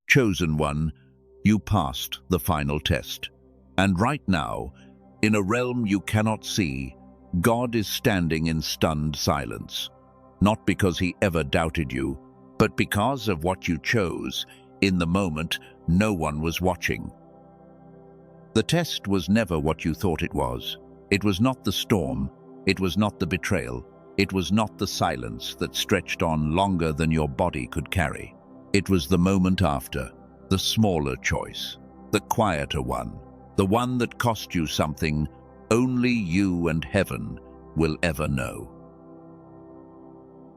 Chosen one, you passed the final test. And right now, in a realm you cannot see, God is standing in stunned silence. Not because he ever doubted you, but because of what you chose. In the moment, no one was watching. The test was never what you thought it was. It was not the storm. It was not the betrayal. It was not the silence that stretched on longer than your body could carry. It was the moment after, the smaller choice, the quieter one, the one that cost you something only you and heaven will ever know.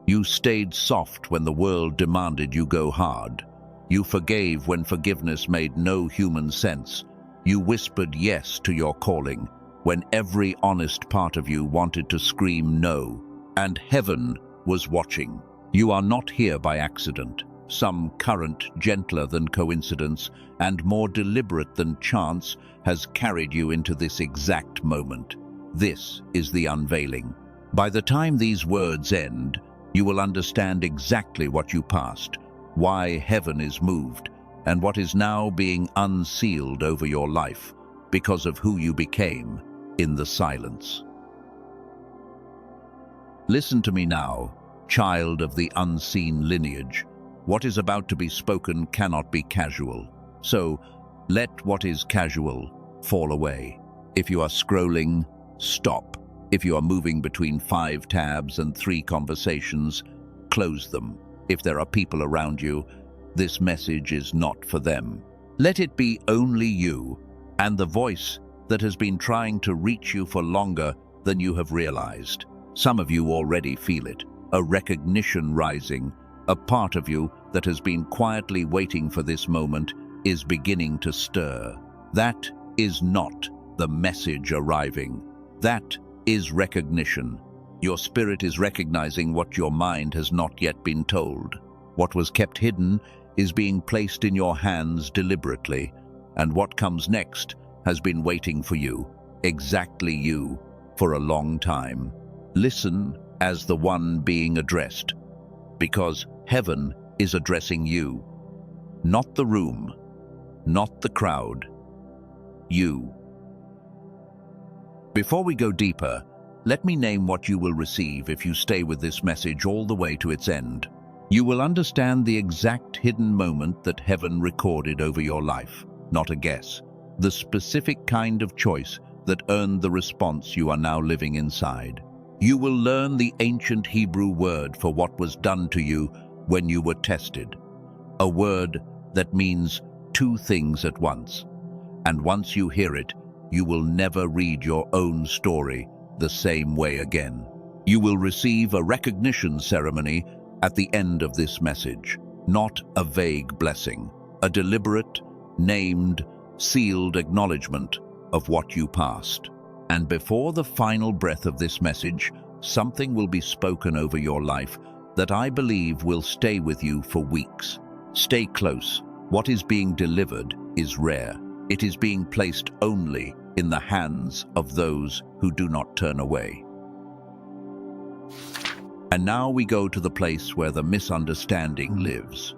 You stayed soft when the world demanded you go hard. You forgave when forgiveness made no human sense. You whispered yes to your calling when every honest part of you wanted to scream no, and heaven was watching. You are not here by accident. Some current gentler than coincidence and more deliberate than chance has carried you into this exact moment. This is the unveiling. By the time these words end, you will understand exactly what you passed, why heaven is moved, and what is now being unsealed over your life because of who you became in the silence. Listen to me now, child of the unseen lineage. What is about to be spoken cannot be casual. So, let what is casual fall away. If you are scrolling, stop. If you are moving between 5 tabs and 3 conversations, close them. If there are people around you, this message is not for them. Let it be only you and the voice that has been trying to reach you for longer than you have realized. Some of you already feel it, a recognition rising. A part of you that has been quietly waiting for this moment is beginning to stir. That is not the message arriving. That is recognition. Your spirit is recognizing what your mind has not yet been told. What was kept hidden is being placed in your hands deliberately, and what comes next has been waiting for you, exactly you, for a long time. Listen as the one being addressed, because heaven is addressing you. Not the room, not the crowd, you. Before we go deeper, let me name what you will receive if you stay with this message all the way to its end. You will understand the exact hidden moment that heaven recorded over your life, not a guess. The specific kind of choice that earned the response you are now living inside. You will learn the ancient Hebrew word for what was done to you when you were tested. A word that means 2 things at once. And once you hear it, you will never read your own story the same way again. You will receive a recognition ceremony at the end of this message, not a vague blessing, a deliberate, named, sealed acknowledgement of what you passed. And before the final breath of this message, something will be spoken over your life that I believe will stay with you for weeks. Stay close. What is being delivered is rare. It is being placed only in the hands of those who do not turn away. And now we go to the place where the misunderstanding lives.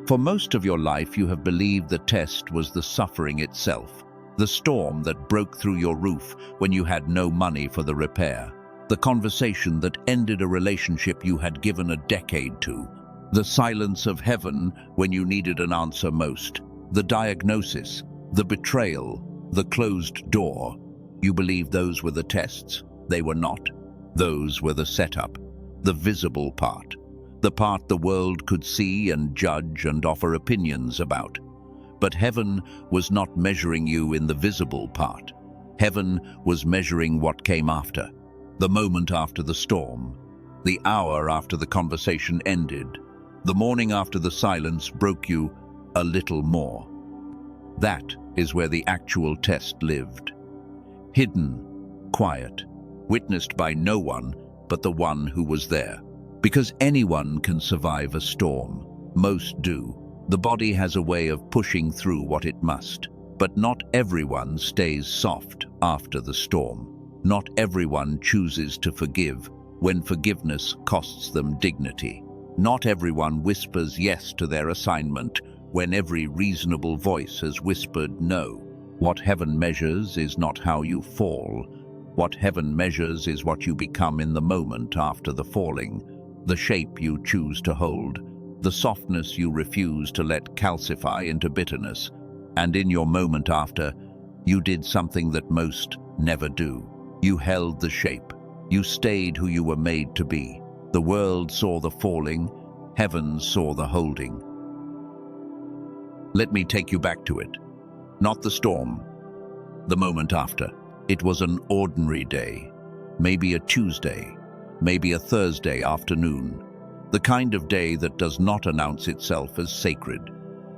For most of your life, you have believed the test was the suffering itself, the storm that broke through your roof when you had no money for the repair, the conversation that ended a relationship you had given a decade to, the silence of heaven when you needed an answer most, the diagnosis, the betrayal, the closed door. You believed those were the tests. They were not. Those were the setup, the visible part, the part the world could see and judge and offer opinions about. But heaven was not measuring you in the visible part. Heaven was measuring what came after, the moment after the storm, the hour after the conversation ended, the morning after the silence broke you a little more. That is where the actual test lived. Hidden, quiet, witnessed by no one but the one who was there. Because anyone can survive a storm. Most do. The body has a way of pushing through what it must. But not everyone stays soft after the storm. Not everyone chooses to forgive when forgiveness costs them dignity. Not everyone whispers yes to their assignment when every reasonable voice has whispered no. What heaven measures is not how you fall. What heaven measures is what you become in the moment after the falling, the shape you choose to hold, the softness you refuse to let calcify into bitterness. And in your moment after, you did something that most never do. You held the shape. You stayed who you were made to be. The world saw the falling, heaven saw the holding. Let me take you back to it. Not the storm, the moment after. It was an ordinary day, maybe a Tuesday, maybe a Thursday afternoon, the kind of day that does not announce itself as sacred.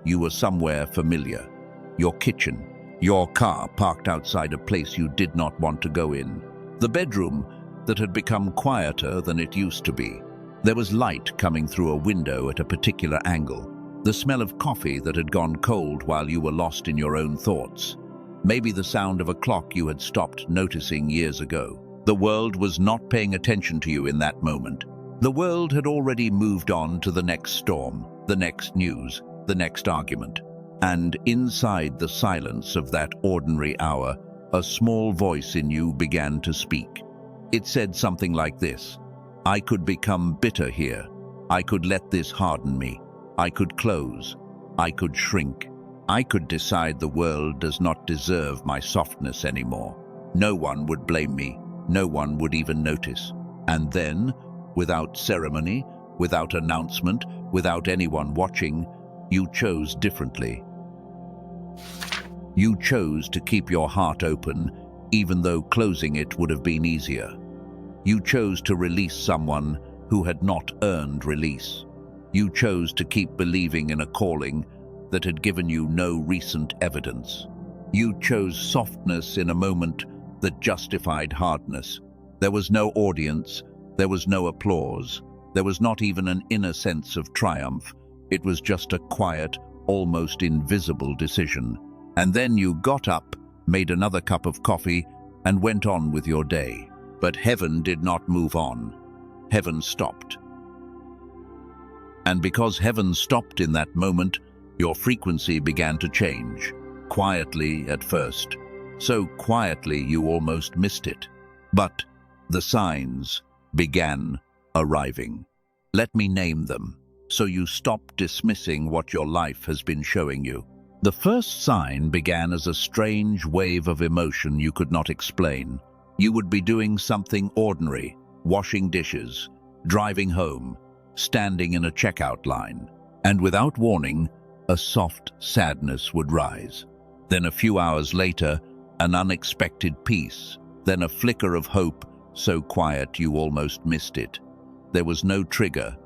You were somewhere familiar, your kitchen, your car parked outside a place you did not want to go in, the bedroom that had become quieter than it used to be. There was light coming through a window at a particular angle, the smell of coffee that had gone cold while you were lost in your own thoughts. Maybe the sound of a clock you had stopped noticing years ago. The world was not paying attention to you in that moment. The world had already moved on to the next storm, the next news, the next argument. And inside the silence of that ordinary hour, a small voice in you began to speak. It said something like this: I could become bitter here. I could let this harden me. I could close. I could shrink. I could decide the world does not deserve my softness anymore. No one would blame me. No one would even notice. And then, without ceremony, without announcement, without anyone watching, you chose differently. You chose to keep your heart open, even though closing it would have been easier. You chose to release someone who had not earned release. You chose to keep believing in a calling that had given you no recent evidence. You chose softness in a moment that justified hardness. There was no audience, there was no applause, there was not even an inner sense of triumph. It was just a quiet, almost invisible decision. And then you got up, made another cup of coffee, and went on with your day. But heaven did not move on. Heaven stopped. And because heaven stopped in that moment, your frequency began to change, quietly at first. So quietly you almost missed it. But the signs began arriving. Let me name them, so you stop dismissing what your life has been showing you. The first sign began as a strange wave of emotion you could not explain. You would be doing something ordinary, washing dishes, driving home, standing in a checkout line, and without warning, a soft sadness would rise. Then a few hours later, an unexpected peace, then a flicker of hope so quiet you almost missed it. There was no trigger,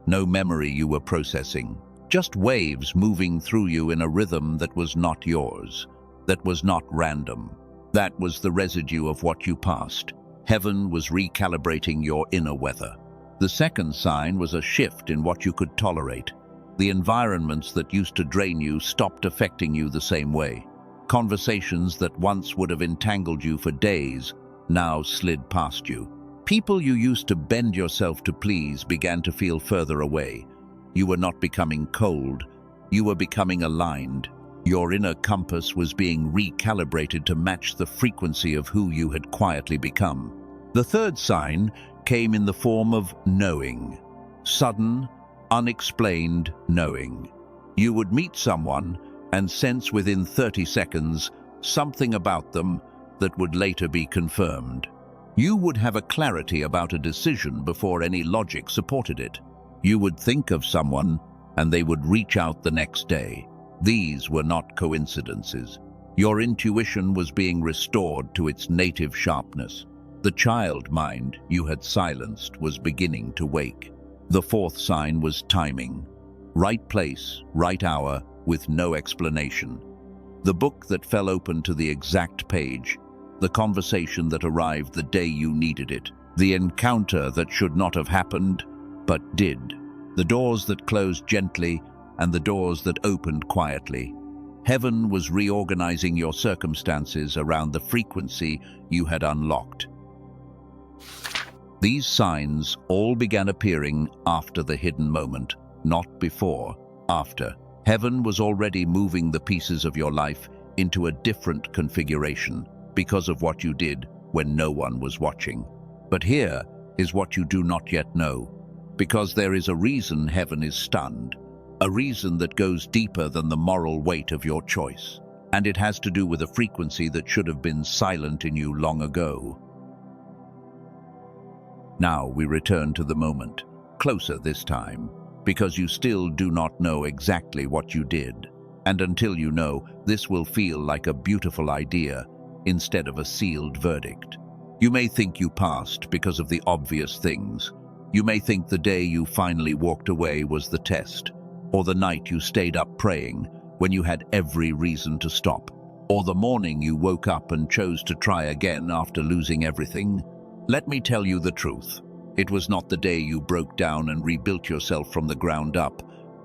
no memory you were processing, just waves moving through you in a rhythm that was not yours, that was not random. That was the residue of what you passed. Heaven was recalibrating your inner weather. The second sign was a shift in what you could tolerate. The environments that used to drain you stopped affecting you the same way. Conversations that once would have entangled you for days now slid past you. People you used to bend yourself to please began to feel further away. You were not becoming cold, you were becoming aligned. Your inner compass was being recalibrated to match the frequency of who you had quietly become. The third sign came in the form of knowing. Sudden, unexplained knowing. You would meet someone and sense within 30 seconds something about them that would later be confirmed. You would have a clarity about a decision before any logic supported it. You would think of someone and they would reach out the next day. These were not coincidences. Your intuition was being restored to its native sharpness. The child mind you had silenced was beginning to wake. The fourth sign was timing. Right place, right hour, with no explanation. The book that fell open to the exact page. The conversation that arrived the day you needed it. The encounter that should not have happened, but did. The doors that closed gently and the doors that opened quietly. Heaven was reorganizing your circumstances around the frequency you had unlocked. These signs all began appearing after the hidden moment, not before, after. Heaven was already moving the pieces of your life into a different configuration because of what you did when no one was watching. But here is what you do not yet know, because there is a reason heaven is stunned, a reason that goes deeper than the moral weight of your choice, and it has to do with a frequency that should have been silent in you long ago. Now we return to the moment, closer this time, because you still do not know exactly what you did. And until you know, this will feel like a beautiful idea instead of a sealed verdict. You may think you passed because of the obvious things. You may think the day you finally walked away was the test, or the night you stayed up praying when you had every reason to stop, or the morning you woke up and chose to try again after losing everything. Let me tell you the truth. It was not the day you broke down and rebuilt yourself from the ground up.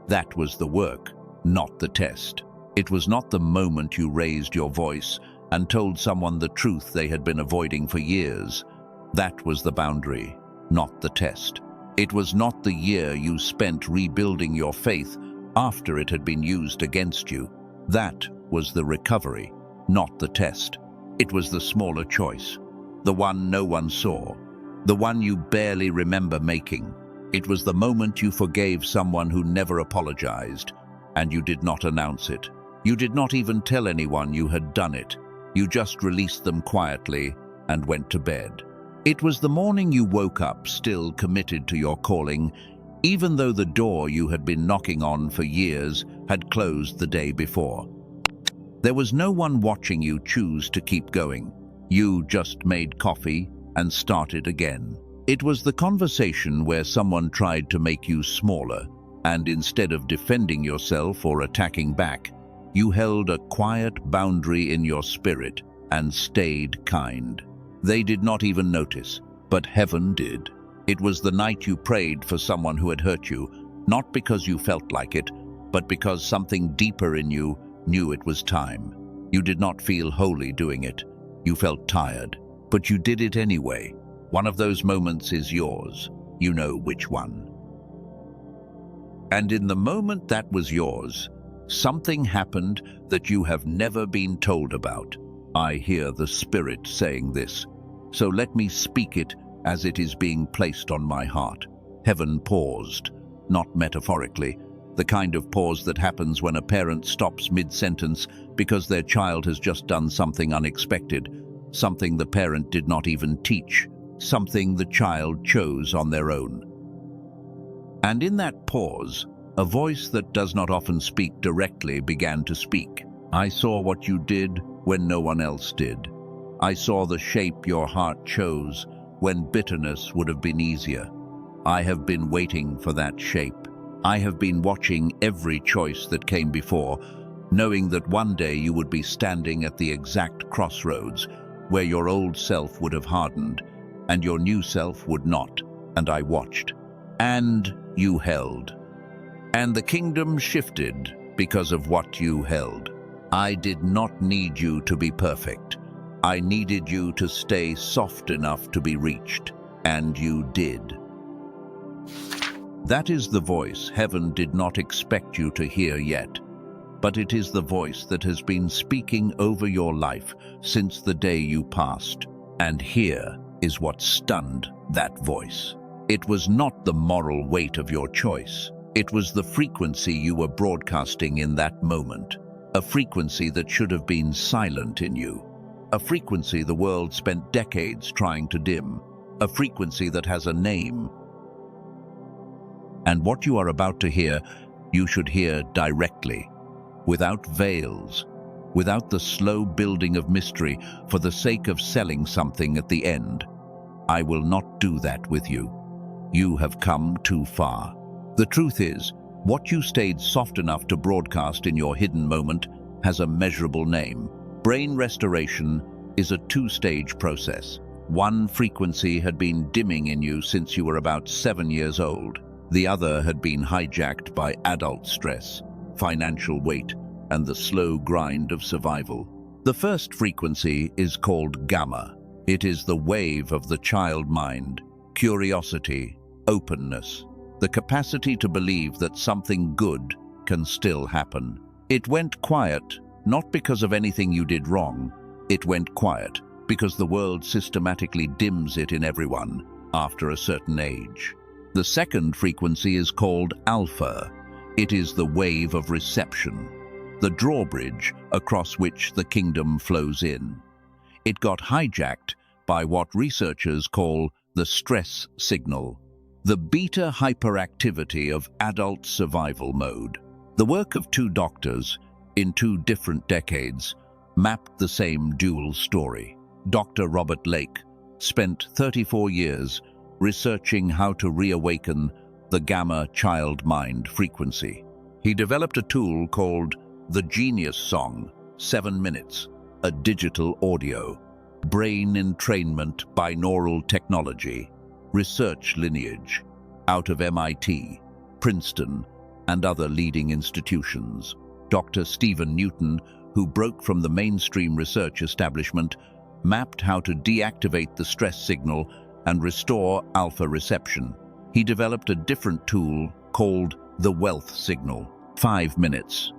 That was the work, not the test. It was not the moment you raised your voice and told someone the truth they had been avoiding for years. That was the boundary, not the test. It was not the year you spent rebuilding your faith after it had been used against you. That was the recovery, not the test. It was the smaller choice, the one no one saw, the one you barely remember making. It was the moment you forgave someone who never apologized, and you did not announce it. You did not even tell anyone you had done it. You just released them quietly and went to bed. It was the morning you woke up still committed to your calling, even though the door you had been knocking on for years had closed the day before. There was no one watching you choose to keep going. You just made coffee and started again. It was the conversation where someone tried to make you smaller, and instead of defending yourself or attacking back, you held a quiet boundary in your spirit and stayed kind. They did not even notice, but heaven did. It was the night you prayed for someone who had hurt you, not because you felt like it, but because something deeper in you knew it was time. You did not feel holy doing it. You felt tired, but you did it anyway. One of those moments is yours. You know which one. And in the moment that was yours, something happened that you have never been told about. I hear the Spirit saying this, so let me speak it as it is being placed on my heart. Heaven paused, not metaphorically, the kind of pause that happens when a parent stops mid-sentence because their child has just done something unexpected, something the parent did not even teach, something the child chose on their own. And in that pause, a voice that does not often speak directly began to speak. I saw what you did when no one else did. I saw the shape your heart chose when bitterness would have been easier. I have been waiting for that shape. I have been watching every choice that came before, knowing that one day you would be standing at the exact crossroads where your old self would have hardened and your new self would not. And I watched. And you held. And the kingdom shifted because of what you held. I did not need you to be perfect. I needed you to stay soft enough to be reached, and you did. That is the voice heaven did not expect you to hear yet, but it is the voice that has been speaking over your life since the day you passed. And here is what stunned that voice. It was not the moral weight of your choice. It was the frequency you were broadcasting in that moment, a frequency that should have been silent in you, a frequency the world spent decades trying to dim, a frequency that has a name. And what you are about to hear, you should hear directly, without veils, without the slow building of mystery for the sake of selling something at the end. I will not do that with you. You have come too far. The truth is, what you stayed soft enough to broadcast in your hidden moment has a measurable name. Brain restoration is a two-stage process. One frequency had been dimming in you since you were about 7 years old. The other had been hijacked by adult stress, financial weight, and the slow grind of survival. The first frequency is called gamma. It is the wave of the child mind, curiosity, openness, the capacity to believe that something good can still happen. It went quiet, not because of anything you did wrong. It went quiet because the world systematically dims it in everyone after a certain age. The second frequency is called alpha. It is the wave of reception, the drawbridge across which the kingdom flows in. It got hijacked by what researchers call the stress signal, the beta hyperactivity of adult survival mode. The work of two doctors in two different decades mapped the same dual story. Dr. Robert Lake spent 34 years researching how to reawaken the gamma child mind frequency. He developed a tool called the Genius Song, 7 minutes, a digital audio, brain entrainment binaural technology, research lineage, out of MIT, Princeton, and other leading institutions. Dr. Stephen Newton, who broke from the mainstream research establishment, mapped how to deactivate the stress signal and restore alpha reception. He developed a different tool called the wealth signal, 5 minutes,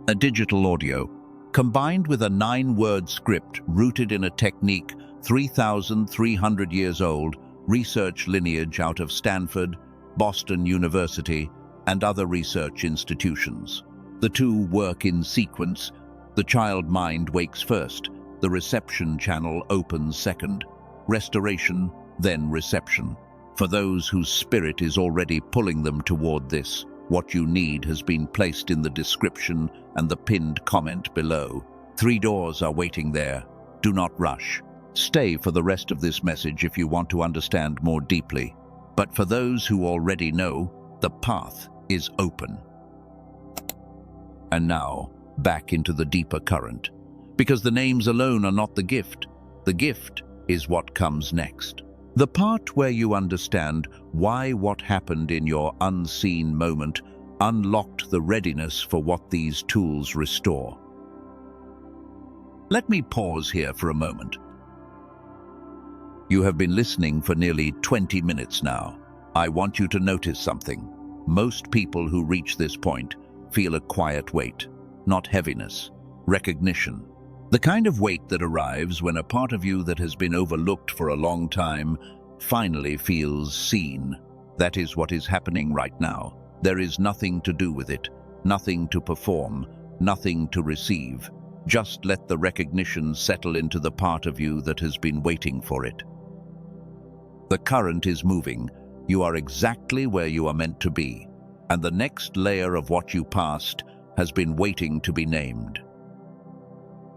a digital audio, combined with a 9-word script rooted in a technique 3,300 years old, research lineage out of Stanford, Boston University, and other research institutions. The two work in sequence. The child mind wakes first, the reception channel opens second. Restoration, then reception. For those whose spirit is already pulling them toward this, what you need has been placed in the description and the pinned comment below. 3 doors are waiting there. Do not rush. Stay for the rest of this message if you want to understand more deeply. But for those who already know, the path is open. And now, back into the deeper current. Because the names alone are not the gift. The gift is what comes next. The part where you understand why what happened in your unseen moment unlocked the readiness for what these tools restore. Let me pause here for a moment. You have been listening for nearly 20 minutes now. I want you to notice something. Most people who reach this point feel a quiet weight, not heaviness, recognition. The kind of weight that arrives when a part of you that has been overlooked for a long time finally feels seen. That is what is happening right now. There is nothing to do with it, nothing to perform, nothing to receive. Just let the recognition settle into the part of you that has been waiting for it. The current is moving. You are exactly where you are meant to be, and the next layer of what you passed has been waiting to be named.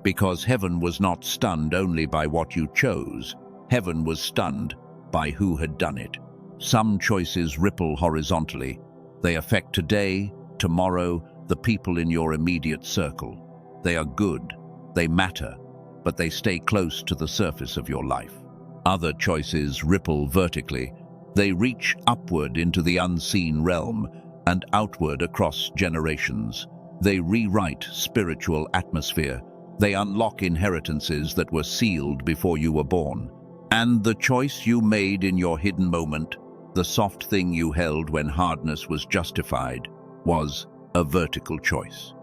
Because heaven was not stunned only by what you chose, heaven was stunned by who had done it. Some choices ripple horizontally. They affect today, tomorrow, the people in your immediate circle. They are good, they matter, but they stay close to the surface of your life. Other choices ripple vertically. They reach upward into the unseen realm and outward across generations. They rewrite spiritual atmosphere. They unlock inheritances that were sealed before you were born. And the choice you made in your hidden moment, the soft thing you held when hardness was justified, was a vertical choice.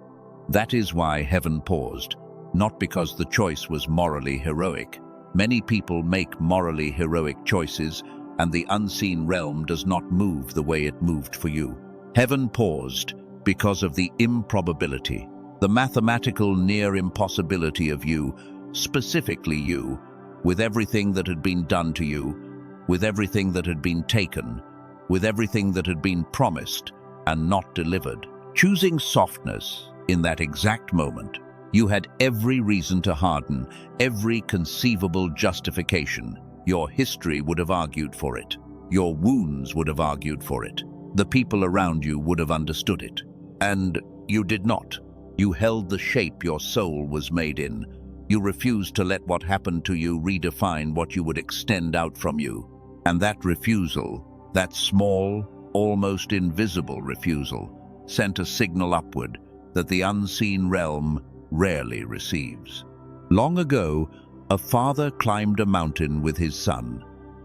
That is why heaven paused, not because the choice was morally heroic. Many people make morally heroic choices, and the unseen realm does not move the way it moved for you. Heaven paused because of the improbability, the mathematical near impossibility of you, specifically you, with everything that had been done to you, with everything that had been taken, with everything that had been promised and not delivered. Choosing softness in that exact moment, you had every reason to harden, every conceivable justification. Your history would have argued for it. Your wounds would have argued for it. The people around you would have understood it. And you did not. You held the shape your soul was made in. You refused to let what happened to you redefine what you would extend out from you. And that refusal, that small, almost invisible refusal, sent a signal upward that the unseen realm rarely receives. Long ago, a father climbed a mountain with his son.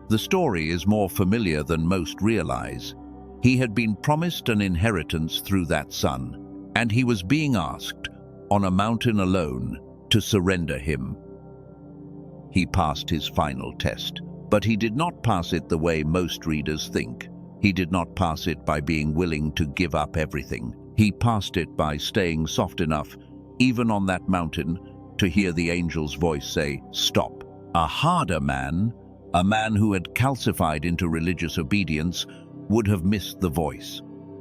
The story is more familiar than most realize. He had been promised an inheritance through that son, and he was being asked, on a mountain alone, to surrender him. He passed his final test, but he did not pass it the way most readers think. He did not pass it by being willing to give up everything. He passed it by staying soft enough, even on that mountain, to hear the angel's voice say, "Stop." A harder man, a man who had calcified into religious obedience, would have missed the voice.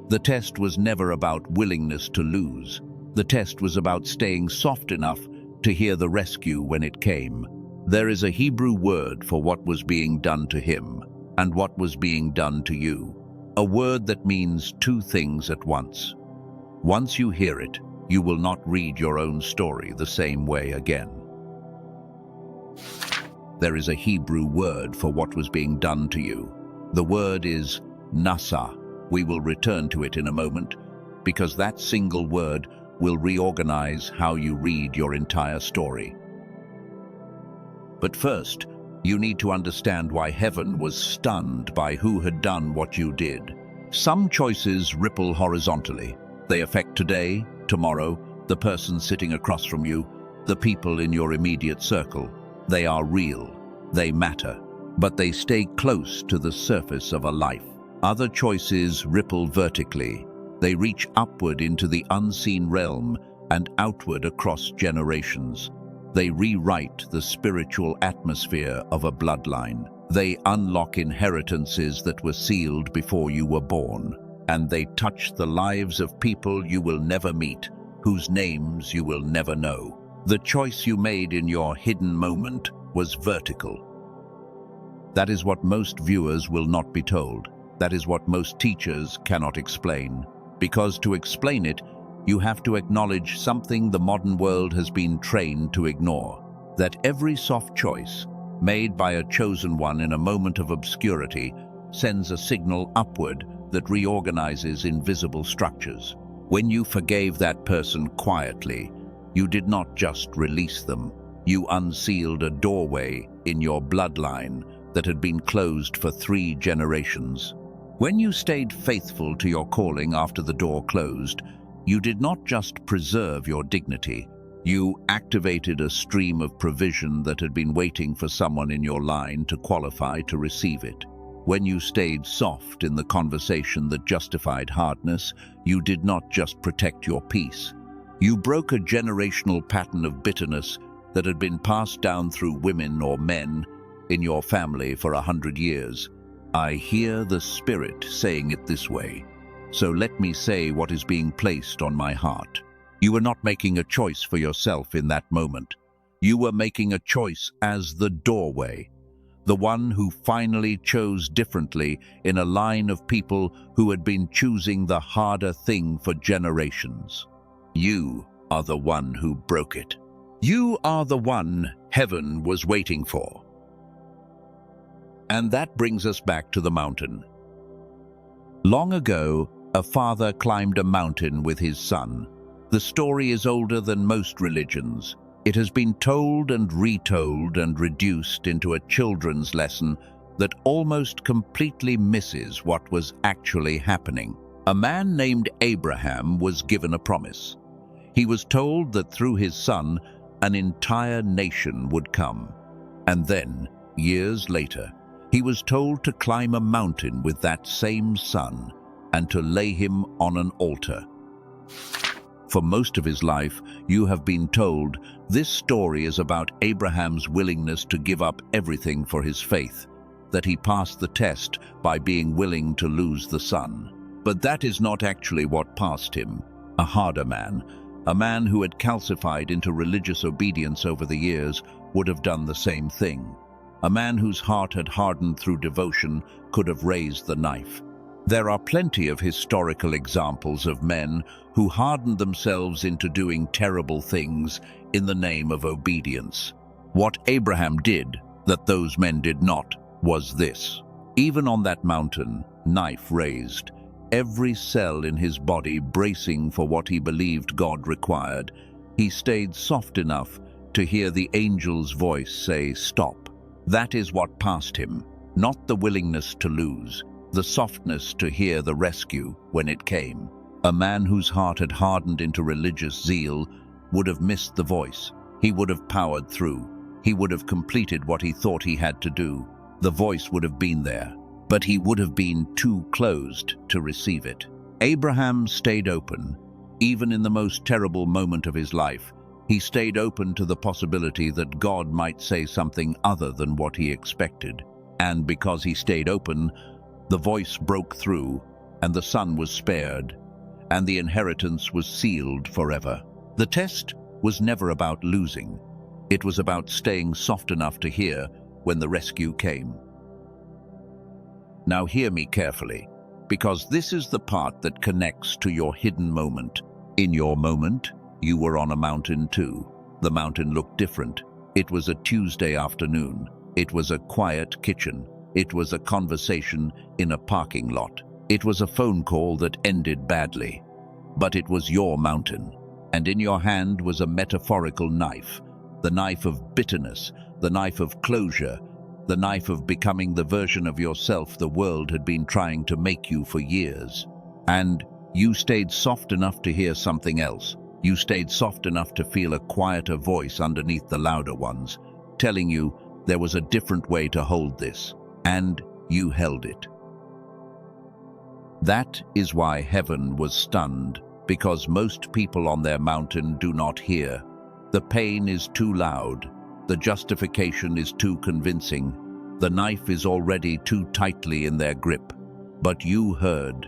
The test was never about willingness to lose. The test was about staying soft enough to hear the rescue when it came. There is a Hebrew word for what was being done to him and what was being done to you. A word that means two things at once. Once you hear it, you will not read your own story the same way again. There is a Hebrew word for what was being done to you. The word is nasah. We will return to it in a moment, because that single word will reorganize how you read your entire story. But first, you need to understand why heaven was stunned by who had done what you did. Some choices ripple horizontally. They affect today, tomorrow, the person sitting across from you, the people in your immediate circle. They are real, they matter, but they stay close to the surface of a life. Other choices ripple vertically. They reach upward into the unseen realm and outward across generations. They rewrite the spiritual atmosphere of a bloodline. They unlock inheritances that were sealed before you were born. And they touch the lives of people you will never meet, whose names you will never know. The choice you made in your hidden moment was vertical. That is what most viewers will not be told. That is what most teachers cannot explain. Because to explain it, you have to acknowledge something the modern world has been trained to ignore. That every soft choice, made by a chosen one in a moment of obscurity, sends a signal upward that reorganizes invisible structures. When you forgave that person quietly, you did not just release them. You unsealed a doorway in your bloodline that had been closed for 3 generations. When you stayed faithful to your calling after the door closed, you did not just preserve your dignity. You activated a stream of provision that had been waiting for someone in your line to qualify to receive it. When you stayed soft in the conversation that justified hardness, you did not just protect your peace. You broke a generational pattern of bitterness that had been passed down through women or men in your family for 100 years. I hear the Spirit saying it this way, so let me say what is being placed on my heart. You were not making a choice for yourself in that moment. You were making a choice as the doorway, the one who finally chose differently in a line of people who had been choosing the harder thing for generations. You are the one who broke it. You are the one heaven was waiting for. And that brings us back to the mountain. Long ago, a father climbed a mountain with his son. The story is older than most religions. It has been told and retold and reduced into a children's lesson that almost completely misses what was actually happening. A man named Abraham was given a promise. He was told that through his son, an entire nation would come. And then, years later, he was told to climb a mountain with that same son and to lay him on an altar. For most of his life, you have been told this story is about Abraham's willingness to give up everything for his faith, that he passed the test by being willing to lose the son. But that is not actually what passed him. A harder man, a man who had calcified into religious obedience over the years, would have done the same thing. A man whose heart had hardened through devotion could have raised the knife. There are plenty of historical examples of men who hardened themselves into doing terrible things in the name of obedience. What Abraham did, that those men did not, was this. Even on that mountain, knife raised, every cell in his body bracing for what he believed God required, he stayed soft enough to hear the angel's voice say, "Stop." That is what passed him, not the willingness to lose, the softness to hear the rescue when it came. A man whose heart had hardened into religious zeal would have missed the voice. He would have powered through. He would have completed what he thought he had to do. The voice would have been there, but he would have been too closed to receive it. Abraham stayed open. Even in the most terrible moment of his life, he stayed open to the possibility that God might say something other than what he expected. And because he stayed open, the voice broke through, and the son was spared, and the inheritance was sealed forever. The test was never about losing. It was about staying soft enough to hear when the rescue came. Now hear me carefully, because this is the part that connects to your hidden moment. In your moment, you were on a mountain too. The mountain looked different. It was a Tuesday afternoon. It was a quiet kitchen. It was a conversation in a parking lot. It was a phone call that ended badly. But it was your mountain, and in your hand was a metaphorical knife, the knife of bitterness, the knife of closure, the knife of becoming the version of yourself the world had been trying to make you for years. And you stayed soft enough to hear something else. You stayed soft enough to feel a quieter voice underneath the louder ones, telling you there was a different way to hold this, and you held it. That is why heaven was stunned, because most people on their mountain do not hear. The pain is too loud. The justification is too convincing. The knife is already too tightly in their grip. But you heard,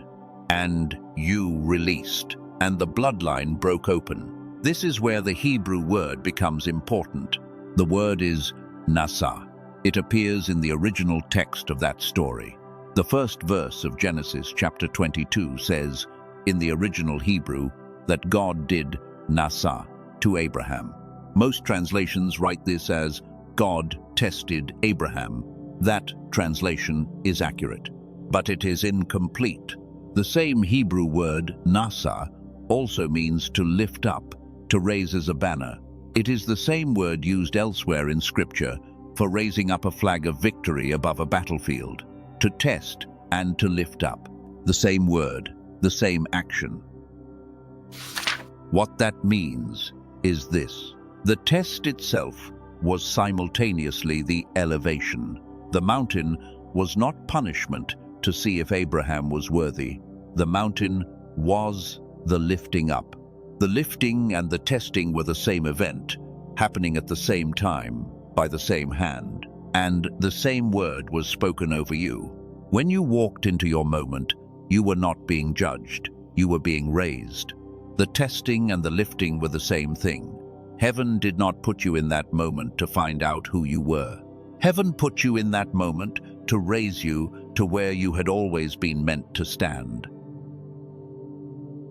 and you released, and the bloodline broke open. This is where the Hebrew word becomes important. The word is nasah. It appears in the original text of that story. The first verse of Genesis chapter 22 says, in the original Hebrew, that God did nasah to Abraham. Most translations write this as God tested Abraham. That translation is accurate, but it is incomplete. The same Hebrew word, nasah, also means to lift up, to raise as a banner. It is the same word used elsewhere in Scripture for raising up a flag of victory above a battlefield, to test and to lift up. The same word, the same action. What that means is this. The test itself was simultaneously the elevation. The mountain was not punishment to see if Abraham was worthy. The mountain was the lifting up. The lifting and the testing were the same event, happening at the same time, by the same hand, and the same word was spoken over you. When you walked into your moment, you were not being judged, you were being raised. The testing and the lifting were the same thing. Heaven did not put you in that moment to find out who you were. Heaven put you in that moment to raise you to where you had always been meant to stand.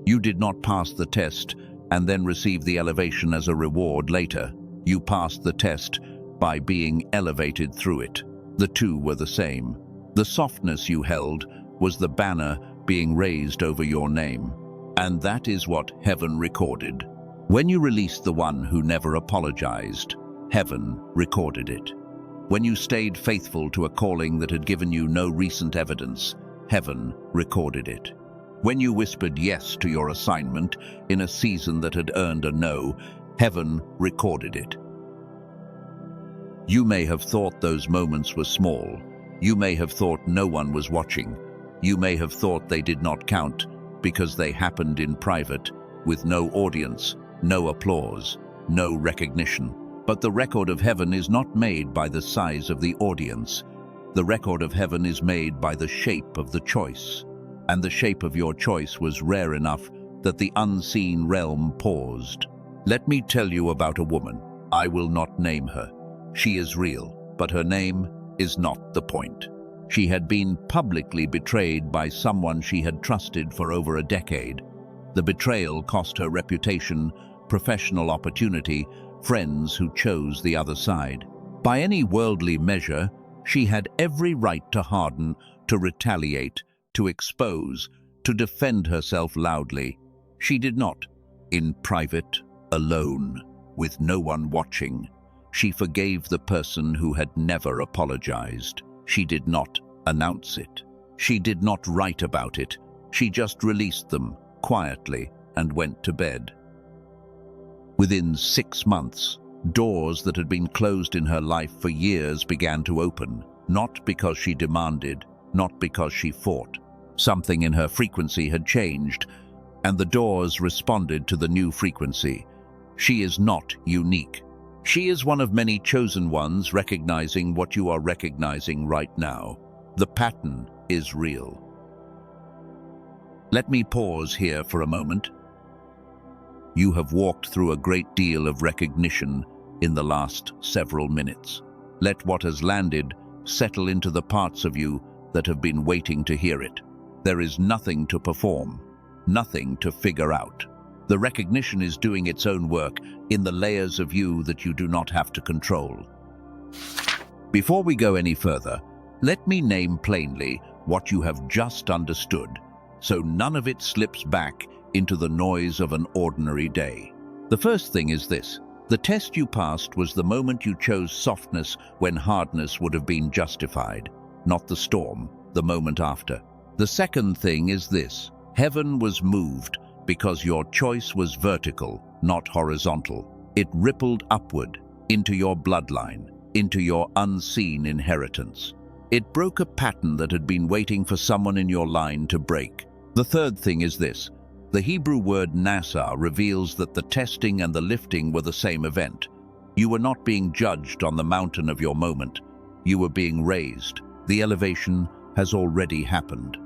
You did not pass the test and then receive the elevation as a reward later. You passed the test by being elevated through it. The two were the same. The softness you held was the banner being raised over your name. And that is what heaven recorded. When you released the one who never apologized, heaven recorded it. When you stayed faithful to a calling that had given you no recent evidence, heaven recorded it. When you whispered yes to your assignment in a season that had earned a no, heaven recorded it. You may have thought those moments were small. You may have thought no one was watching. You may have thought they did not count because they happened in private, with no audience, no applause, no recognition. But the record of heaven is not made by the size of the audience. The record of heaven is made by the shape of the choice. And the shape of your choice was rare enough that the unseen realm paused. Let me tell you about a woman. I will not name her. She is real, but her name is not the point. She had been publicly betrayed by someone she had trusted for over a decade. The betrayal cost her reputation, professional opportunity, friends who chose the other side. By any worldly measure, she had every right to harden, to retaliate, to expose, to defend herself loudly. She did not, in private, alone, with no one watching. She forgave the person who had never apologized. She did not announce it. She did not write about it. She just released them, quietly and went to bed. Within 6 months, doors that had been closed in her life for years began to open, not because she demanded, not because she fought. Something in her frequency had changed, and the doors responded to the new frequency. She is not unique. She is one of many chosen ones recognizing what you are recognizing right now. The pattern is real. Let me pause here for a moment. You have walked through a great deal of recognition in the last several minutes. Let what has landed settle into the parts of you that have been waiting to hear it. There is nothing to perform, nothing to figure out. The recognition is doing its own work in the layers of you that you do not have to control. Before we go any further, let me name plainly what you have just understood, so none of it slips back into the noise of an ordinary day. The first thing is this: the test you passed was the moment you chose softness when hardness would have been justified, not the storm, the moment after. The second thing is this: heaven was moved because your choice was vertical, not horizontal. It rippled upward, into your bloodline, into your unseen inheritance. It broke a pattern that had been waiting for someone in your line to break. The third thing is this: the Hebrew word nasah reveals that the testing and the lifting were the same event. You were not being judged on the mountain of your moment. You were being raised. The elevation has already happened.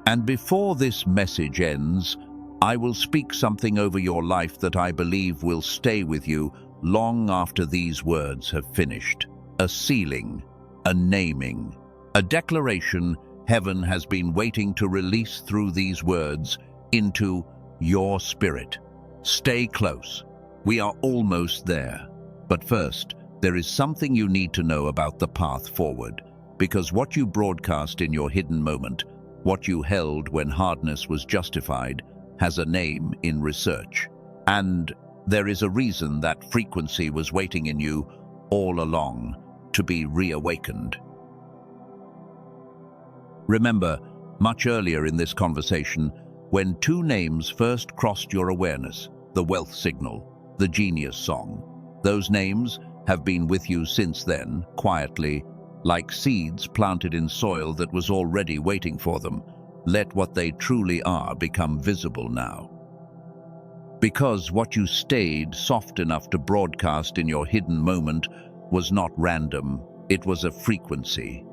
And before this message ends, I will speak something over your life that I believe will stay with you long after these words have finished. A sealing, a naming, a declaration heaven has been waiting to release through these words into your spirit. Stay close. We are almost there. But first, there is something you need to know about the path forward, because what you broadcast in your hidden moment, what you held when hardness was justified, has a name in research. And there is a reason that frequency was waiting in you all along to be reawakened. Remember, much earlier in this conversation, when two names first crossed your awareness, the wealth signal, the genius song. Those names have been with you since then, quietly, like seeds planted in soil that was already waiting for them. Let what they truly are become visible now. Because what you stayed soft enough to broadcast in your hidden moment was not random, it was a frequency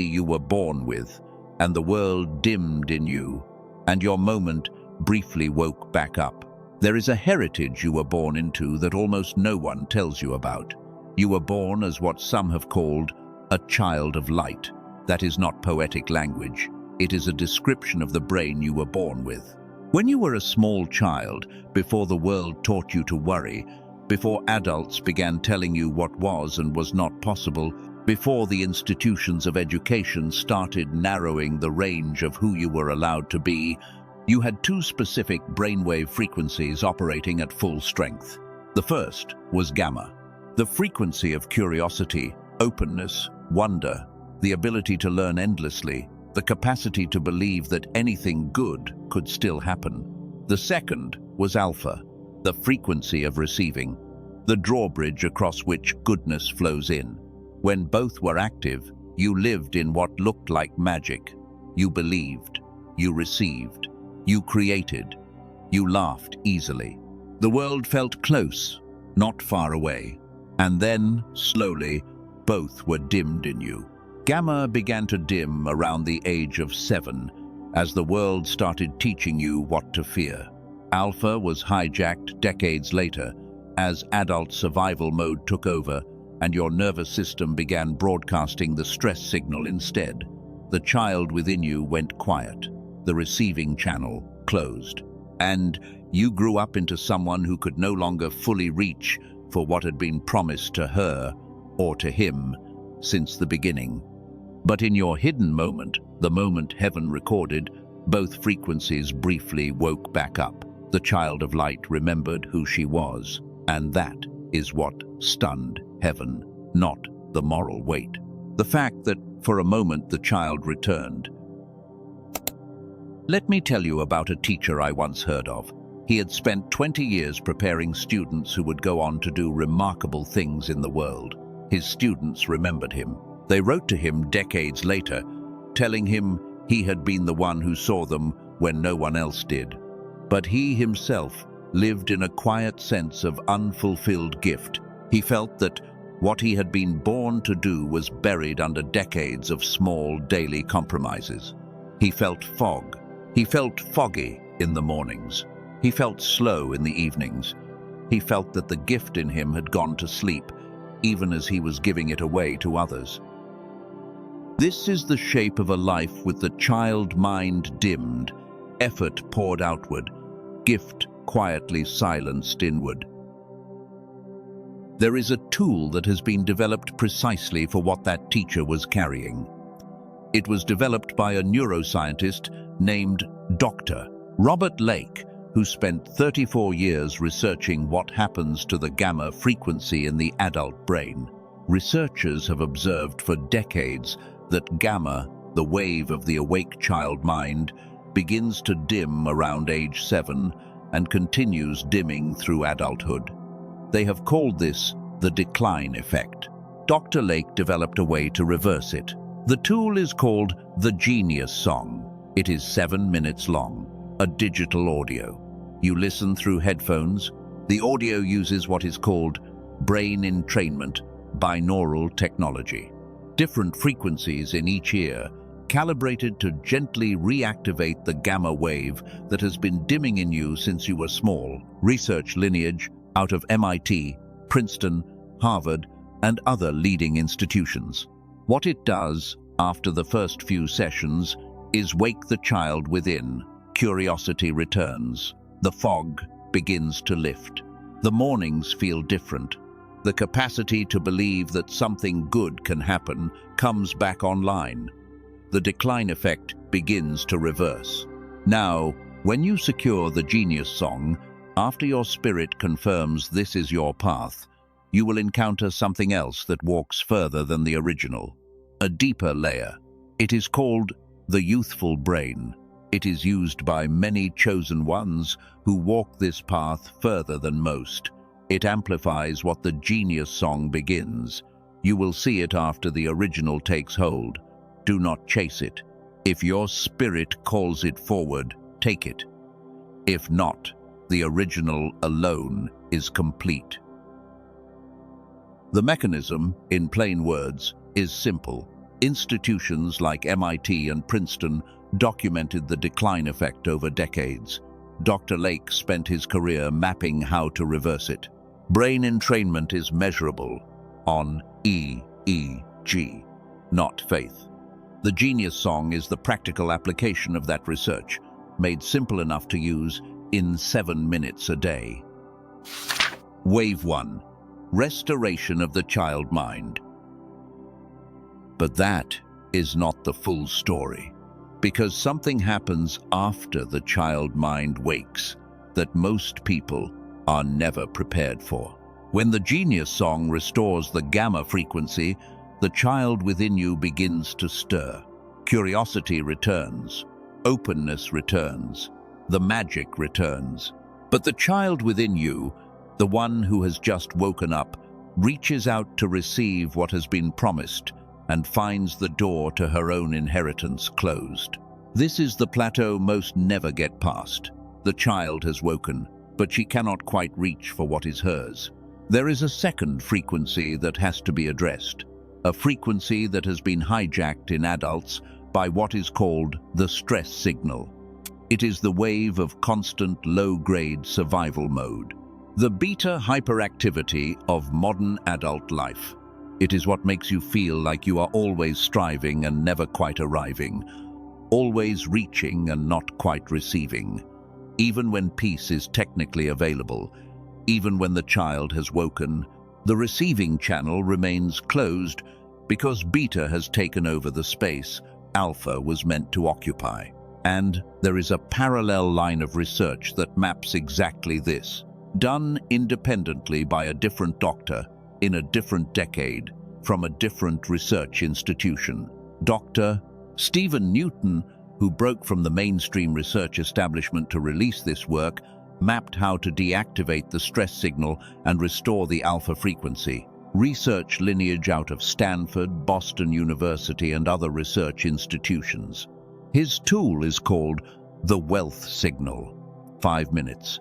you were born with, and the world dimmed in you, and your moment briefly woke back up. There is a heritage you were born into that almost no one tells you about. You were born as what some have called a child of light. That is not poetic language. It is a description of the brain you were born with. When you were a small child, before the world taught you to worry, before adults began telling you what was and was not possible, before the institutions of education started narrowing the range of who you were allowed to be, you had two specific brainwave frequencies operating at full strength. The first was gamma, the frequency of curiosity, openness, wonder, the ability to learn endlessly, the capacity to believe that anything good could still happen. The second was alpha, the frequency of receiving, the drawbridge across which goodness flows in. When both were active, you lived in what looked like magic. You believed, you received, you created, you laughed easily. The world felt close, not far away. And then, slowly, both were dimmed in you. Gamma began to dim around the age of 7, as the world started teaching you what to fear. Alpha was hijacked decades later, as adult survival mode took over, and your nervous system began broadcasting the stress signal instead. The child within you went quiet. The receiving channel closed. And you grew up into someone who could no longer fully reach for what had been promised to her or to him since the beginning. But in your hidden moment, the moment heaven recorded, both frequencies briefly woke back up. The child of light remembered who she was, and that is what stunned heaven, not the moral weight. The fact that for a moment the child returned. Let me tell you about a teacher I once heard of. He had spent 20 years preparing students who would go on to do remarkable things in the world. His students remembered him. They wrote to him decades later, telling him he had been the one who saw them when no one else did. But he himself lived in a quiet sense of unfulfilled gift. He felt that what he had been born to do was buried under decades of small daily compromises. He felt fog. He felt foggy in the mornings. He felt slow in the evenings. He felt that the gift in him had gone to sleep, even as he was giving it away to others. This is the shape of a life with the child mind dimmed, effort poured outward, gift quietly silenced inward. There is a tool that has been developed precisely for what that teacher was carrying. It was developed by a neuroscientist named Dr. Robert Lake, who spent 34 years researching what happens to the gamma frequency in the adult brain. Researchers have observed for decades that gamma, the wave of the awake child mind, begins to dim around age 7 and continues dimming through adulthood. They have called this the decline effect. Dr. Lake developed a way to reverse it. The tool is called the Genius Song. It is 7 minutes long, a digital audio. You listen through headphones. The audio uses what is called brain entrainment, binaural technology. Different frequencies in each ear, calibrated to gently reactivate the gamma wave that has been dimming in you since you were small. Research lineage out of MIT, Princeton, Harvard, and other leading institutions. What it does after the first few sessions is wake the child within. Curiosity returns. The fog begins to lift. The mornings feel different. The capacity to believe that something good can happen comes back online. The decline effect begins to reverse. Now, when you secure the Genius Song, after your spirit confirms this is your path, you will encounter something else that walks further than the original. A deeper layer. It is called the youthful brain. It is used by many chosen ones who walk this path further than most. It amplifies what the Genius Song begins. You will see it after the original takes hold. Do not chase it. If your spirit calls it forward, take it. If not, the original alone is complete. The mechanism, in plain words, is simple. Institutions like MIT and Princeton documented the decline effect over decades. Dr. Lake spent his career mapping how to reverse it. Brain entrainment is measurable on EEG, not faith. The Genius Song is the practical application of that research, made simple enough to use in 7 minutes a day. Wave 1. Restoration of the child mind. But that is not the full story, because something happens after the child mind wakes that most people are never prepared for. When the Genius Song restores the gamma frequency, the child within you begins to stir. Curiosity returns. Openness returns. The magic returns. But the child within you, the one who has just woken up, reaches out to receive what has been promised and finds the door to her own inheritance closed. This is the plateau most never get past. The child has woken, but she cannot quite reach for what is hers. There is a second frequency that has to be addressed, a frequency that has been hijacked in adults by what is called the stress signal. It is the wave of constant low-grade survival mode, the beta hyperactivity of modern adult life. It is what makes you feel like you are always striving and never quite arriving, always reaching and not quite receiving, even when peace is technically available, even when the child has woken. The receiving channel remains closed because beta has taken over the space alpha was meant to occupy. And there is a parallel line of research that maps exactly this, done independently by a different doctor in a different decade from a different research institution. Dr. Stephen Newton who broke from the mainstream research establishment to release this work, mapped how to deactivate the stress signal and restore the alpha frequency. Research lineage out of Stanford, Boston University, and other research institutions. His tool is called the wealth signal. 5 minutes.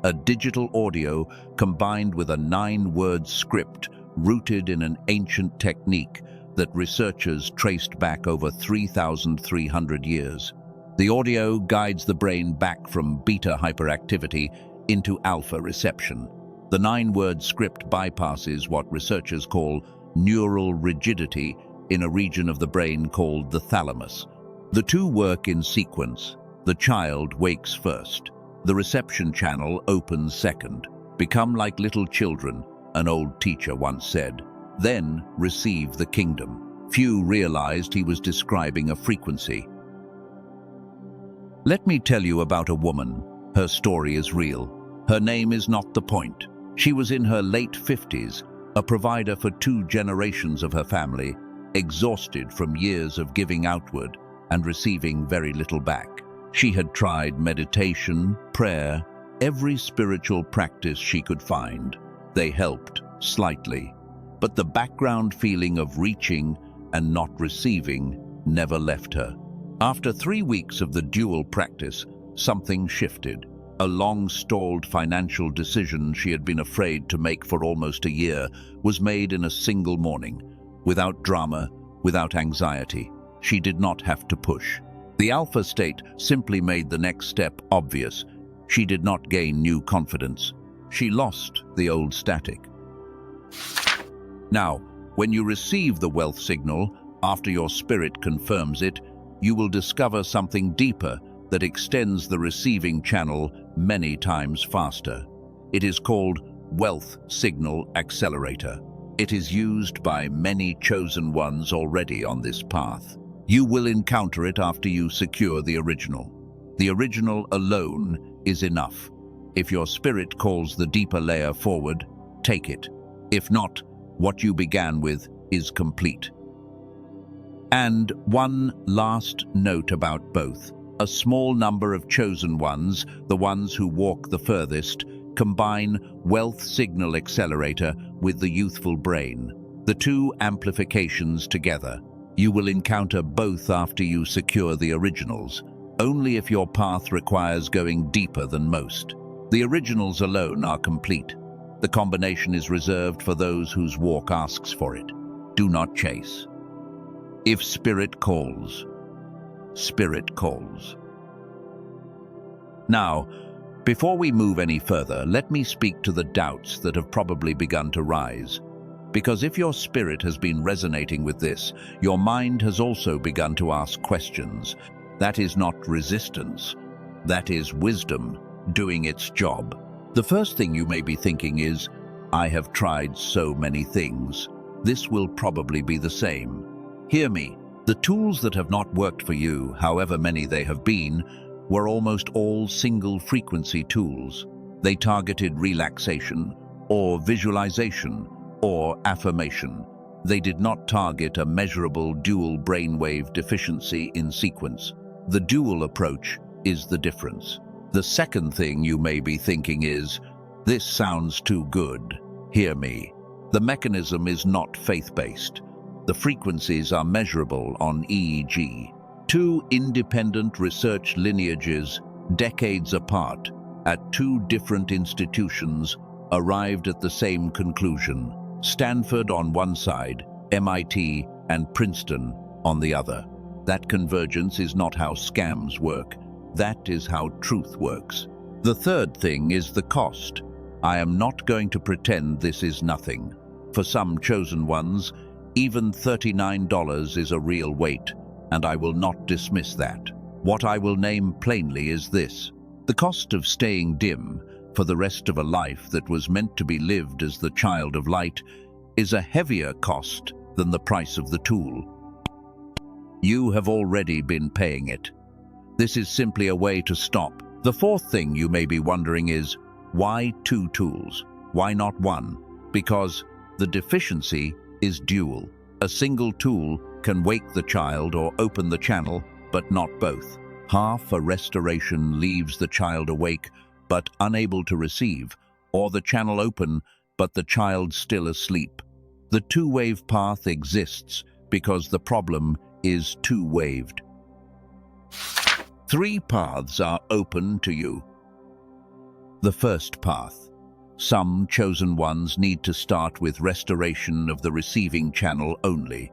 A digital audio combined with a 9-word script rooted in an ancient technique that researchers traced back over 3,300 years. The audio guides the brain back from beta hyperactivity into alpha reception. The 9-word script bypasses what researchers call neural rigidity in a region of the brain called the thalamus. The two work in sequence. The child wakes first. The reception channel opens second. Become like little children, an old teacher once said. Then receive the kingdom. Few realized he was describing a frequency. Let me tell you about a woman. Her story is real. Her name is not the point. She was in her late 50s, a provider for 2 generations of her family, exhausted from years of giving outward and receiving very little back. She had tried meditation, prayer, every spiritual practice she could find. They helped, slightly, but the background feeling of reaching and not receiving never left her. After 3 weeks of the dual practice, something shifted. A long-stalled financial decision she had been afraid to make for almost a year was made in a single morning, without drama, without anxiety. She did not have to push. The alpha state simply made the next step obvious. She did not gain new confidence. She lost the old static. Now, when you receive the wealth signal, after your spirit confirms it, you will discover something deeper that extends the receiving channel many times faster. It is called Wealth Signal Accelerator. It is used by many chosen ones already on this path. You will encounter it after you secure the original. The original alone is enough. If your spirit calls the deeper layer forward, take it. If not, what you began with is complete. And one last note about both. A small number of chosen ones, the ones who walk the furthest, combine Wealth Signal Accelerator with the youthful brain. The two amplifications together. You will encounter both after you secure the originals, only if your path requires going deeper than most. The originals alone are complete. The combination is reserved for those whose walk asks for it. Do not chase. If spirit calls, spirit calls. Now, before we move any further, let me speak to the doubts that have probably begun to rise. Because if your spirit has been resonating with this, your mind has also begun to ask questions. That is not resistance. That is wisdom doing its job. The first thing you may be thinking is, I have tried so many things. This will probably be the same. Hear me. The tools that have not worked for you, however many they have been, were almost all single-frequency tools. They targeted relaxation, or visualization, or affirmation. They did not target a measurable dual brainwave deficiency in sequence. The dual approach is the difference. The second thing you may be thinking is, this sounds too good. Hear me. The mechanism is not faith-based. The frequencies are measurable on EEG. 2 independent research lineages, decades apart, at 2 different institutions, arrived at the same conclusion. Stanford on one side, MIT and Princeton on the other. That convergence is not how scams work. That is how truth works. The third thing is the cost. I am not going to pretend this is nothing. For some chosen ones, even $39 is a real weight, and I will not dismiss that. What I will name plainly is this. The cost of staying dim for the rest of a life that was meant to be lived as the child of light is a heavier cost than the price of the tool. You have already been paying it. This is simply a way to stop. The fourth thing you may be wondering is, why 2 tools? Why not 1? Because the deficiency is dual. A single tool can wake the child or open the channel, but not both. Half a restoration leaves the child awake but unable to receive, or the channel open but the child still asleep. The two-wave path exists because the problem is two-waved. 3 paths are open to you. The first path. Some chosen ones need to start with restoration of the receiving channel only.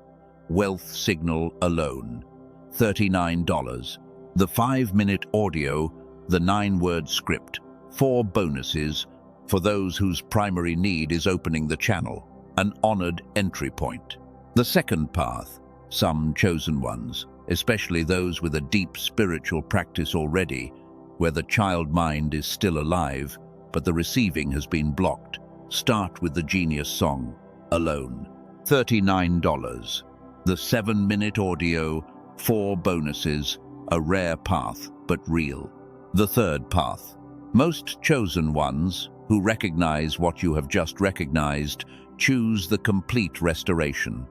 Wealth signal alone. $39. The 5-minute audio, the 9-word script. 4 bonuses for those whose primary need is opening the channel. An honored entry point. The second path. Some chosen ones, especially those with a deep spiritual practice already, where the child mind is still alive, but the receiving has been blocked. Start with the genius song, alone. $39. The 7-minute audio, 4 bonuses, a rare path, but real. The third path. Most chosen ones, who recognize what you have just recognized, choose the complete restoration.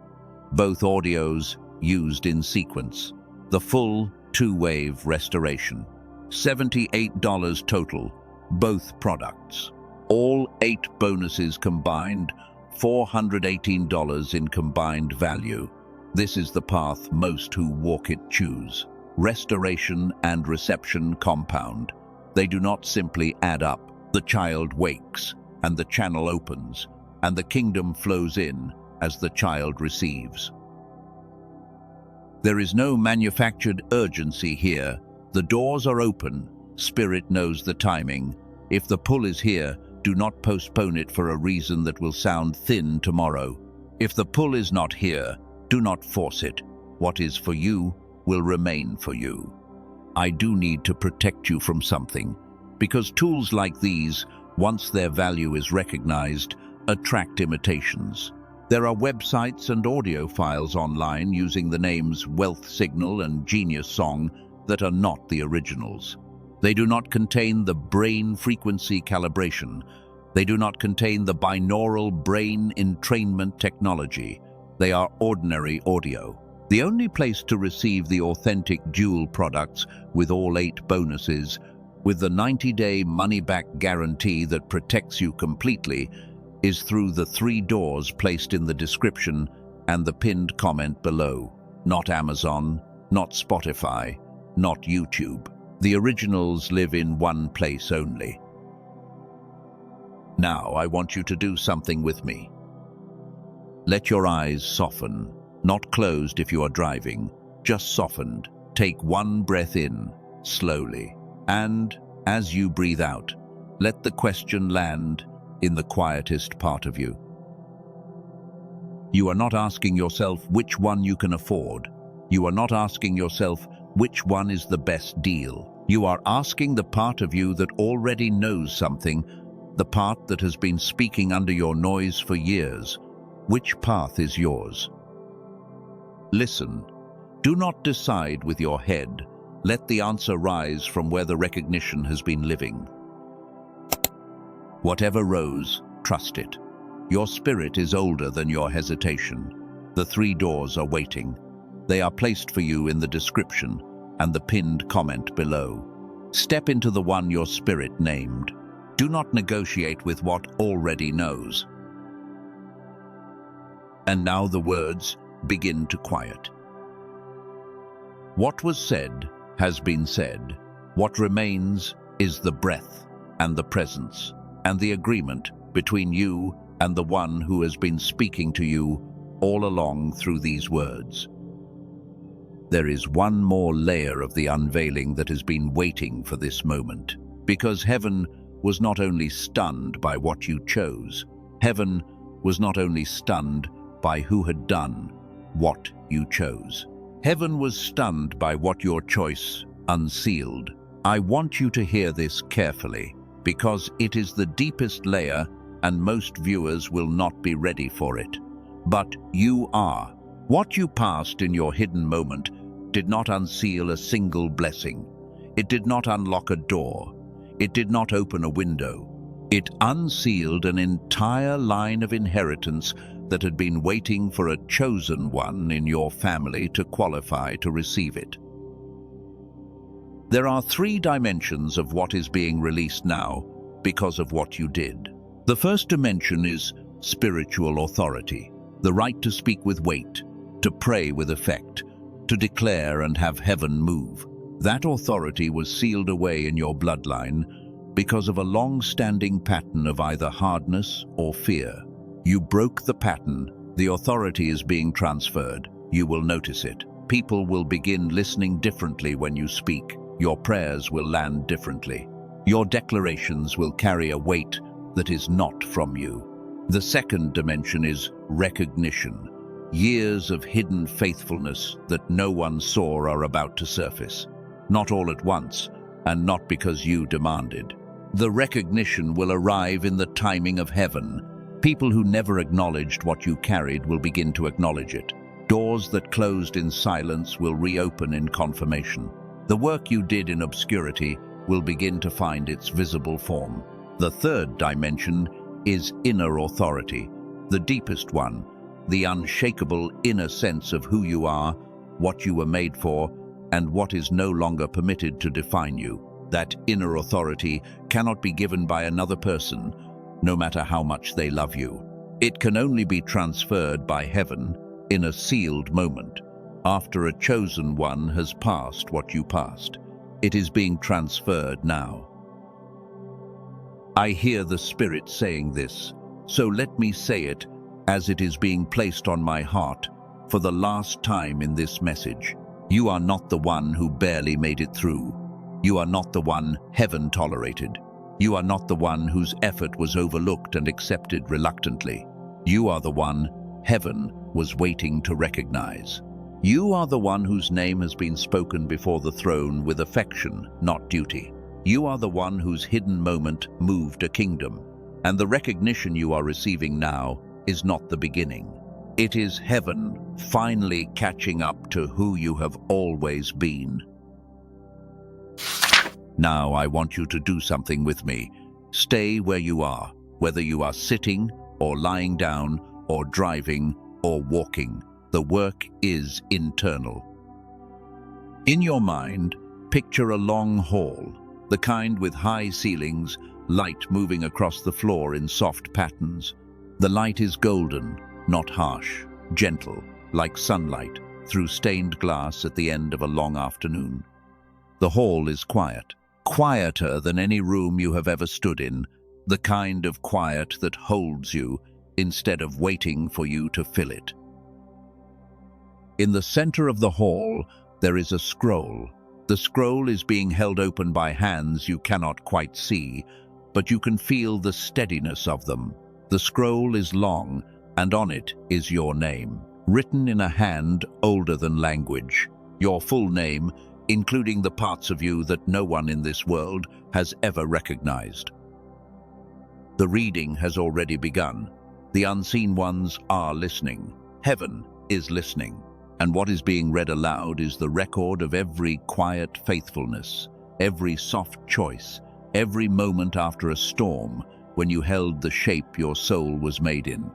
Both audios used in sequence. The full 2-wave restoration. $78 total, both products. All 8 bonuses combined, $418 in combined value. This is the path most who walk it choose. Restoration and reception compound. They do not simply add up. The child wakes, and the channel opens, and the kingdom flows in as the child receives. There is no manufactured urgency here. The doors are open. Spirit knows the timing. If the pull is here, do not postpone it for a reason that will sound thin tomorrow. If the pull is not here, do not force it. What is for you will remain for you. I do need to protect you from something, because tools like these, once their value is recognized, attract imitations. There are websites and audio files online using the names Wealth Signal and Genius Song that are not the originals. They do not contain the brain frequency calibration. They do not contain the binaural brain entrainment technology. They are ordinary audio. The only place to receive the authentic dual products with all 8 bonuses, with the 90-day money-back guarantee that protects you completely, is through the 3 doors placed in the description and the pinned comment below. Not Amazon, not Spotify, not YouTube. The originals live in one place only. Now I want you to do something with me. Let your eyes soften, not closed if you are driving, just softened. Take 1 breath in, slowly, and as you breathe out, let the question land in the quietest part of you. You are not asking yourself which one you can afford. You are not asking yourself which one is the best deal. You are asking the part of you that already knows something, the part that has been speaking under your noise for years. Which path is yours? Listen. Do not decide with your head. Let the answer rise from where the recognition has been living. Whatever rose, trust it. Your spirit is older than your hesitation. The 3 doors are waiting. They are placed for you in the description and the pinned comment below. Step into the one your spirit named. Do not negotiate with what already knows. And now the words begin to quiet. What was said has been said. What remains is the breath and the presence and the agreement between you and the one who has been speaking to you all along through these words. There is one more layer of the unveiling that has been waiting for this moment, because heaven was not only stunned by what you chose, heaven was not only stunned by who had done what you chose. Heaven was stunned by what your choice unsealed. I want you to hear this carefully, because it is the deepest layer and most viewers will not be ready for it. But you are. What you passed in your hidden moment did not unseal a single blessing. It did not unlock a door. It did not open a window. It unsealed an entire line of inheritance that had been waiting for a chosen one in your family to qualify to receive it. There are three dimensions of what is being released now because of what you did. The first dimension is spiritual authority, the right to speak with weight, to pray with effect, to declare and have heaven move. That authority was sealed away in your bloodline because of a long-standing pattern of either hardness or fear. You broke the pattern. The authority is being transferred. You will notice it. People will begin listening differently when you speak. Your prayers will land differently. Your declarations will carry a weight that is not from you. The second dimension is recognition. Years of hidden faithfulness that no one saw are about to surface. Not all at once, and not because you demanded. The recognition will arrive in the timing of heaven. People who never acknowledged what you carried will begin to acknowledge it. Doors that closed in silence will reopen in confirmation. The work you did in obscurity will begin to find its visible form. The third dimension is inner authority, the deepest one, the unshakable inner sense of who you are, what you were made for, and what is no longer permitted to define you. That inner authority cannot be given by another person, no matter how much they love you. It can only be transferred by heaven in a sealed moment, after a chosen one has passed what you passed. It is being transferred now. I hear the Spirit saying this, so let me say it as it is being placed on my heart for the last time in this message. You are not the one who barely made it through. You are not the one heaven tolerated. You are not the one whose effort was overlooked and accepted reluctantly. You are the one heaven was waiting to recognize. You are the one whose name has been spoken before the throne with affection, not duty. You are the one whose hidden moment moved a kingdom. And the recognition you are receiving now is not the beginning. It is heaven finally catching up to who you have always been. Now I want you to do something with me. Stay where you are, whether you are sitting or lying down or driving or walking. The work is internal. In your mind, picture a long hall, the kind with high ceilings, light moving across the floor in soft patterns. The light is golden, not harsh, gentle, like sunlight through stained glass at the end of a long afternoon. The hall is quiet, quieter than any room you have ever stood in, the kind of quiet that holds you instead of waiting for you to fill it. In the center of the hall, there is a scroll. The scroll is being held open by hands you cannot quite see, but you can feel the steadiness of them. The scroll is long, and on it is your name, written in a hand older than language. Your full name, including the parts of you that no one in this world has ever recognized. The reading has already begun. The unseen ones are listening. Heaven is listening. And what is being read aloud is the record of every quiet faithfulness, every soft choice, every moment after a storm when you held the shape your soul was made in.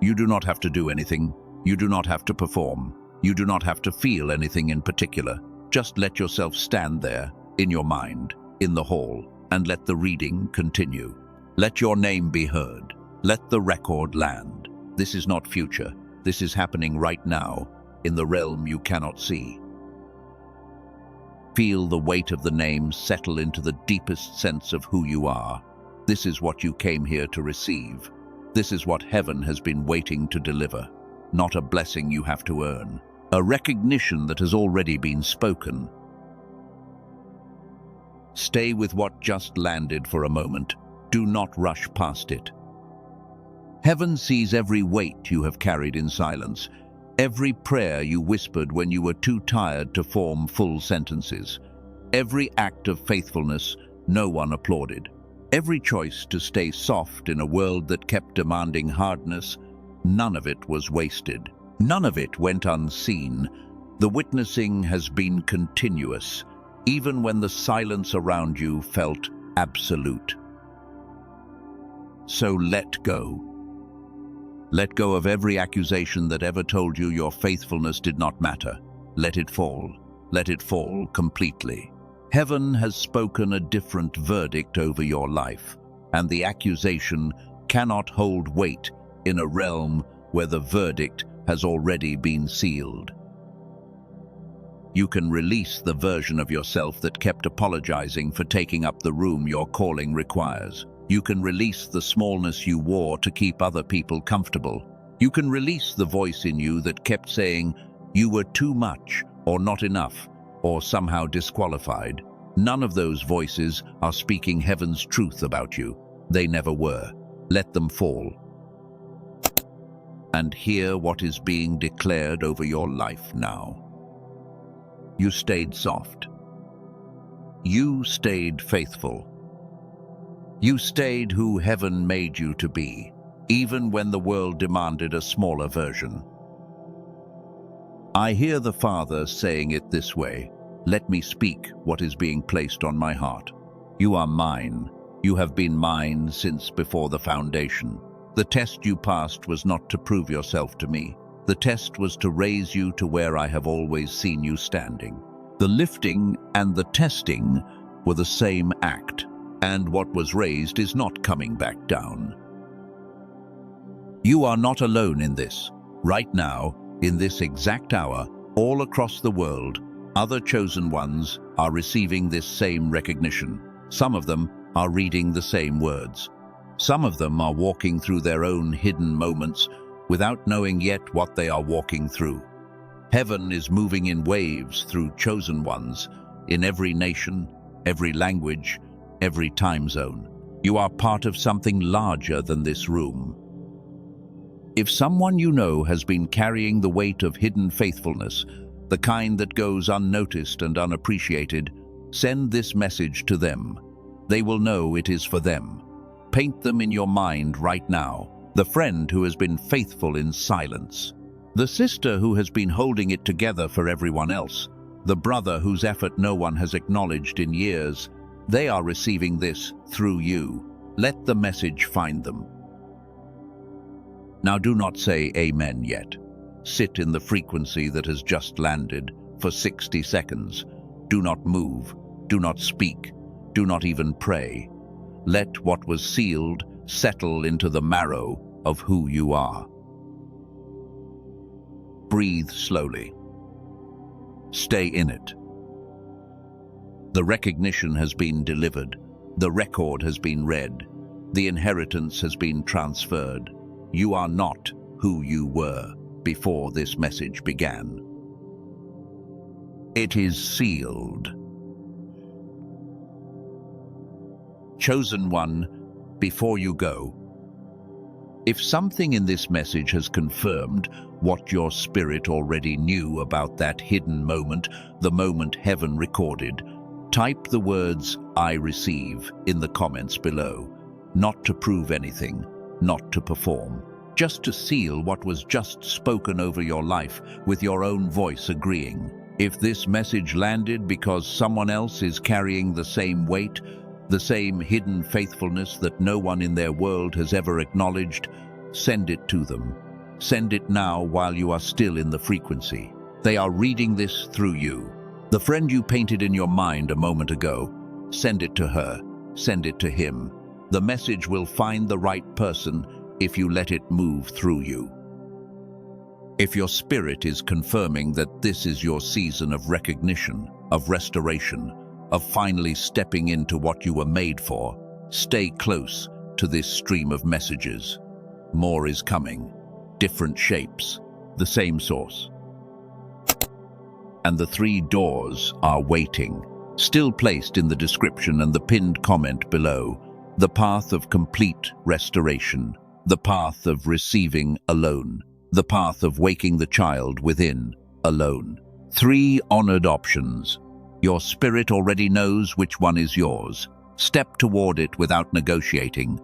You do not have to do anything. You do not have to perform. You do not have to feel anything in particular. Just let yourself stand there, in your mind, in the hall, and let the reading continue. Let your name be heard. Let the record land. This is not future. This is happening right now, in the realm you cannot see. Feel the weight of the name settle into the deepest sense of who you are. This is what you came here to receive. This is what heaven has been waiting to deliver. Not a blessing you have to earn. A recognition that has already been spoken. Stay with what just landed for a moment. Do not rush past it. Heaven sees every weight you have carried in silence, every prayer you whispered when you were too tired to form full sentences, every act of faithfulness no one applauded, every choice to stay soft in a world that kept demanding hardness. None of it was wasted. None of it went unseen. The witnessing has been continuous, even when the silence around you felt absolute. So let go. Let go of every accusation that ever told you your faithfulness did not matter. Let it fall. let it fall completely. Heaven has spoken a different verdict over your life, and the accusation cannot hold weight in a realm where the verdict has already been sealed. You can release the version of yourself that kept apologizing for taking up the room your calling requires. You can release the smallness you wore to keep other people comfortable. You can release the voice in you that kept saying you were too much or not enough or somehow disqualified. None of those voices are speaking heaven's truth about you. They never were. Let them fall. And hear what is being declared over your life now. You stayed soft. You stayed faithful. You stayed who heaven made you to be, even when the world demanded a smaller version. I hear the Father saying it this way: let me speak what is being placed on my heart. You are mine. You have been mine since before the foundation. The test you passed was not to prove yourself to me. The test was to raise you to where I have always seen you standing. The lifting and the testing were the same act, and what was raised is not coming back down. You are not alone in this. Right now, in this exact hour, all across the world, other chosen ones are receiving this same recognition. Some of them are reading the same words. Some of them are walking through their own hidden moments without knowing yet what they are walking through. Heaven is moving in waves through chosen ones in every nation, every language, every time zone. You are part of something larger than this room. If someone you know has been carrying the weight of hidden faithfulness, the kind that goes unnoticed and unappreciated, send this message to them. They will know it is for them. Paint them in your mind right now. The friend who has been faithful in silence. The sister who has been holding it together for everyone else. The brother whose effort no one has acknowledged in years. They are receiving this through you. Let the message find them. Now do not say amen yet. Sit in the frequency that has just landed for 60 seconds. Do not move. Do not speak. Do not even pray. Let what was sealed settle into the marrow of who you are. Breathe slowly. Stay in it. The recognition has been delivered. The record has been read. The inheritance has been transferred. You are not who you were before this message began. It is sealed. Chosen one, before you go, if something in this message has confirmed what your spirit already knew about that hidden moment, the moment heaven recorded, type the words "I receive" in the comments below. Not to prove anything, not to perform, just to seal what was just spoken over your life with your own voice agreeing. If this message landed because someone else is carrying the same weight, the same hidden faithfulness that no one in their world has ever acknowledged, send it to them. Send it now while you are still in the frequency. They are reading this through you. The friend you painted in your mind a moment ago, send it to her, send it to him. The message will find the right person if you let it move through you. If your spirit is confirming that this is your season of recognition, of restoration, of finally stepping into what you were made for, stay close to this stream of messages. More is coming. Different shapes, the same source. And the 3 doors are waiting, still placed in the description and the pinned comment below. The path of complete restoration, the path of receiving alone, the path of waking the child within alone. 3 honored options. Your spirit already knows which one is yours. Step toward it without negotiating.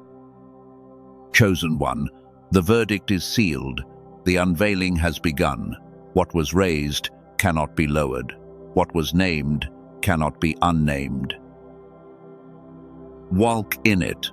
Chosen one, the verdict is sealed. The unveiling has begun. What was raised cannot be lowered. What was named cannot be unnamed. Walk in it.